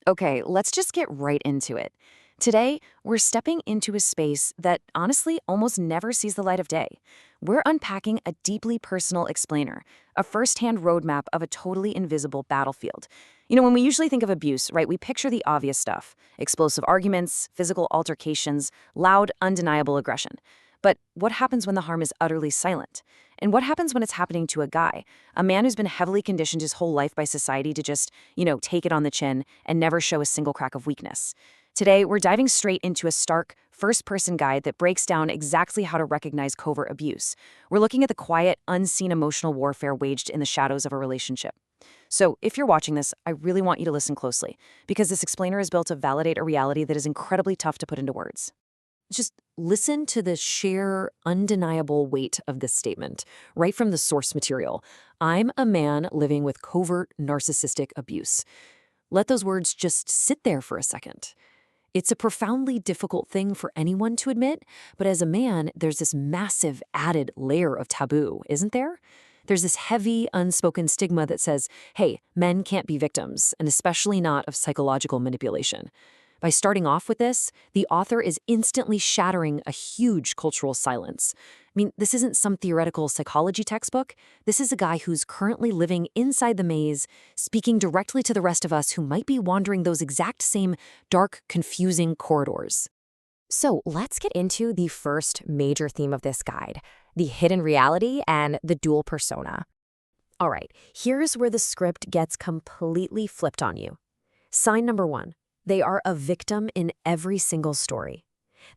Okay, let's just get right into it. Today, we're stepping into a space that honestly almost never sees the light of day. We're unpacking a deeply personal explainer, a firsthand roadmap of a totally invisible battlefield. When we usually think of abuse, right, we picture the obvious stuff: explosive arguments, physical altercations, loud, undeniable aggression. But what happens when the harm is utterly silent? And what happens when it's happening to a guy, a man who's been heavily conditioned his whole life by society to just, take it on the chin and never show a single crack of weakness? Today, we're diving straight into a stark, first-person guide that breaks down exactly how to recognize covert abuse. We're looking at the quiet, unseen emotional warfare waged in the shadows of a relationship. So, if you're watching this, I really want you to listen closely, because this explainer is built to validate a reality that is incredibly tough to put into words. Just listen to the sheer, undeniable weight of this statement, right from the source material. I'm a man living with covert narcissistic abuse. Let those words just sit there for a second. It's a profoundly difficult thing for anyone to admit, but as a man, there's this massive added layer of taboo, isn't there? There's this heavy, unspoken stigma that says, hey, men can't be victims, and especially not of psychological manipulation. By starting off with this, the author is instantly shattering a huge cultural silence. I mean, this isn't some theoretical psychology textbook. This is a guy who's currently living inside the maze, speaking directly to the rest of us who might be wandering those exact same dark, confusing corridors. So let's get into the first major theme of this guide, the hidden reality and the dual persona. All right, here's where the script gets completely flipped on you. Sign number one. They are a victim in every single story.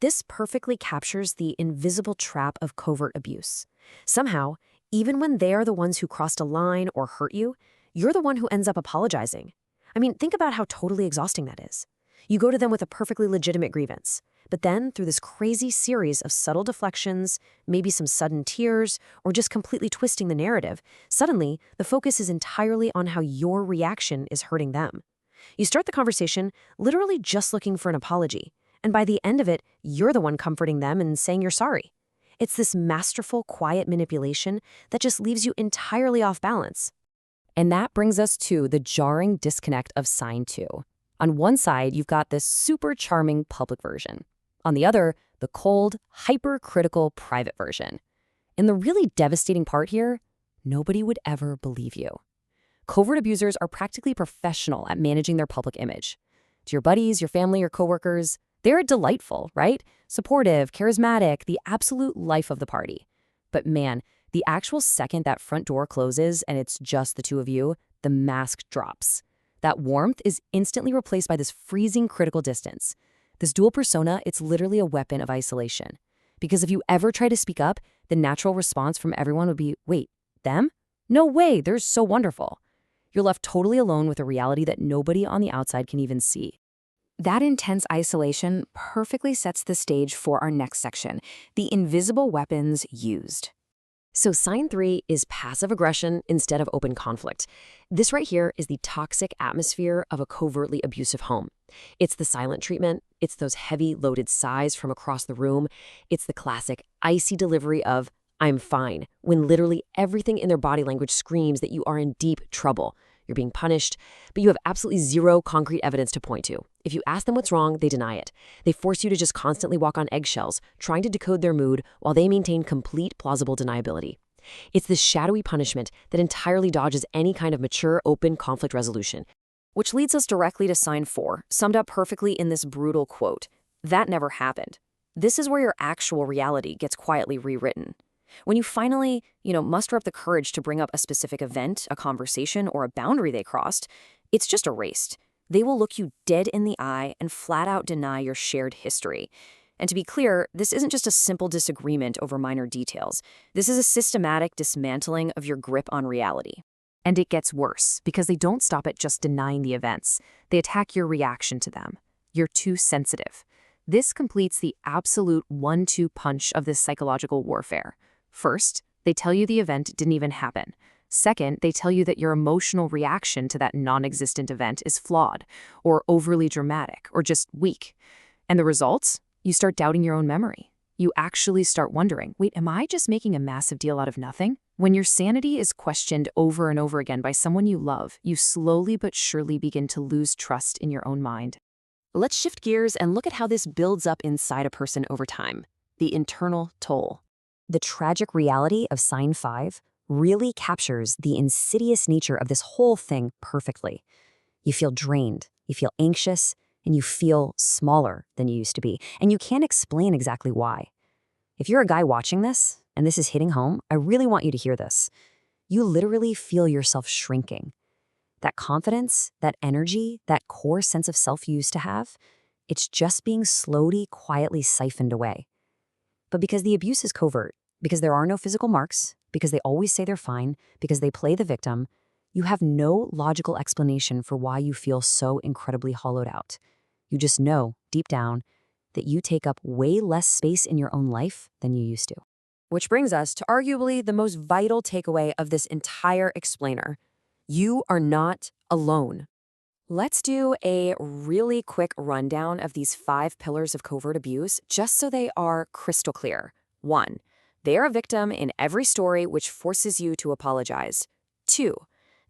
This perfectly captures the invisible trap of covert abuse. Somehow, even when they are the ones who crossed a line or hurt you, you're the one who ends up apologizing. I mean, think about how totally exhausting that is. You go to them with a perfectly legitimate grievance, but then through this crazy series of subtle deflections, maybe some sudden tears, or just completely twisting the narrative, suddenly the focus is entirely on how your reaction is hurting them. You start the conversation literally just looking for an apology, and by the end of it, you're the one comforting them and saying you're sorry. It's this masterful, quiet manipulation that just leaves you entirely off balance. And that brings us to the jarring disconnect of sign two. On one side, you've got this super charming public version. On the other, the cold, hypercritical private version. And the really devastating part here, nobody would ever believe you. Covert abusers are practically professional at managing their public image. To your buddies, your family, your coworkers, they're delightful, right? Supportive, charismatic, the absolute life of the party. But man, the actual second that front door closes and it's just the two of you, the mask drops. That warmth is instantly replaced by this freezing critical distance. This dual persona, it's literally a weapon of isolation. Because if you ever try to speak up, the natural response from everyone would be, wait, them? No way, they're so wonderful. You're left totally alone with a reality that nobody on the outside can even see. That intense isolation perfectly sets the stage for our next section, the invisible weapons used. So sign three is passive aggression instead of open conflict. This right here is the toxic atmosphere of a covertly abusive home. It's the silent treatment, it's those heavy, loaded sighs from across the room, it's the classic icy delivery of, I'm fine, when literally everything in their body language screams that you are in deep trouble. You're being punished, but you have absolutely zero concrete evidence to point to. If you ask them what's wrong, they deny it. They force you to just constantly walk on eggshells, trying to decode their mood while they maintain complete plausible deniability. It's this shadowy punishment that entirely dodges any kind of mature, open conflict resolution. Which leads us directly to sign four, summed up perfectly in this brutal quote. That never happened. This is where your actual reality gets quietly rewritten. When you finally, muster up the courage to bring up a specific event, a conversation, or a boundary they crossed, it's just erased. They will look you dead in the eye and flat out deny your shared history. And to be clear, this isn't just a simple disagreement over minor details. This is a systematic dismantling of your grip on reality. And it gets worse, because they don't stop at just denying the events. They attack your reaction to them. You're too sensitive. This completes the absolute 1-2 punch of this psychological warfare. First, they tell you the event didn't even happen. Second, they tell you that your emotional reaction to that non-existent event is flawed, or overly dramatic, or just weak. And the results? You start doubting your own memory. You actually start wondering, wait, am I just making a massive deal out of nothing? When your sanity is questioned over and over again by someone you love, you slowly but surely begin to lose trust in your own mind. Let's shift gears and look at how this builds up inside a person over time. The internal toll. The tragic reality of sign 5 really captures the insidious nature of this whole thing perfectly. You feel drained, you feel anxious, and you feel smaller than you used to be, and you can't explain exactly why. If you're a guy watching this, and this is hitting home, I really want you to hear this. You literally feel yourself shrinking. That confidence, that energy, that core sense of self you used to have, it's just being slowly, quietly siphoned away. But because the abuse is covert, because there are no physical marks, because they always say they're fine, because they play the victim, you have no logical explanation for why you feel so incredibly hollowed out. You just know, deep down, that you take up way less space in your own life than you used to. Which brings us to arguably the most vital takeaway of this entire explainer. You are not alone. Let's do a really quick rundown of these 5 pillars of covert abuse, just so they are crystal clear. 1. They are a victim in every story, which forces you to apologize. 2.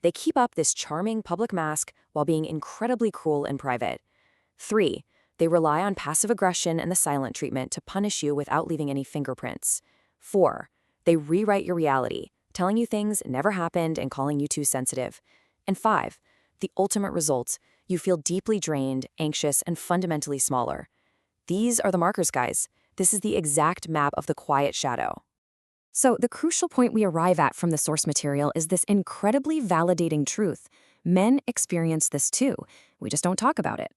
They keep up this charming public mask while being incredibly cruel in private. 3. They rely on passive aggression and the silent treatment to punish you without leaving any fingerprints. 4. They rewrite your reality, telling you things never happened and calling you too sensitive. And 5. The ultimate result, you feel deeply drained, anxious, and fundamentally smaller. These are the markers, guys. This is the exact map of the quiet shadow. So the crucial point we arrive at from the source material is this incredibly validating truth. Men experience this too. We just don't talk about it.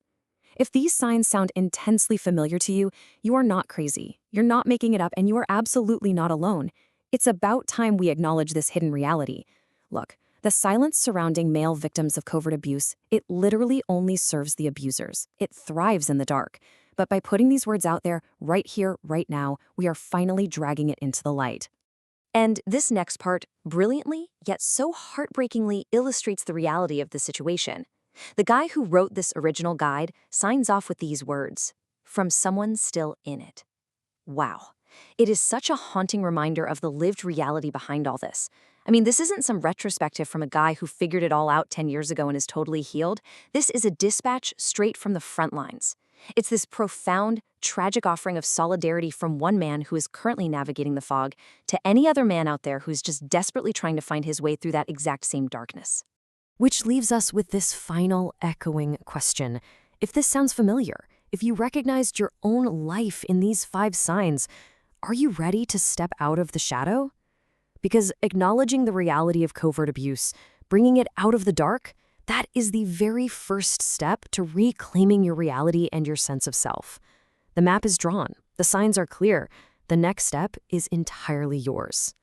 If these signs sound intensely familiar to you, you are not crazy. You're not making it up, and you are absolutely not alone. It's about time we acknowledge this hidden reality. Look, the silence surrounding male victims of covert abuse, it literally only serves the abusers. It thrives in the dark. But by putting these words out there, right here, right now, we are finally dragging it into the light. And this next part brilliantly, yet so heartbreakingly illustrates the reality of the situation. The guy who wrote this original guide signs off with these words, "From someone still in it." Wow. It is such a haunting reminder of the lived reality behind all this. I mean, this isn't some retrospective from a guy who figured it all out 10 years ago and is totally healed. This is a dispatch straight from the front lines. It's this profound, tragic offering of solidarity from one man who is currently navigating the fog to any other man out there who's just desperately trying to find his way through that exact same darkness. Which leaves us with this final echoing question. If this sounds familiar, if you recognized your own life in these 5 signs, are you ready to step out of the shadow? Because acknowledging the reality of covert abuse, bringing it out of the dark, that is the very first step to reclaiming your reality and your sense of self. The map is drawn, the signs are clear, the next step is entirely yours.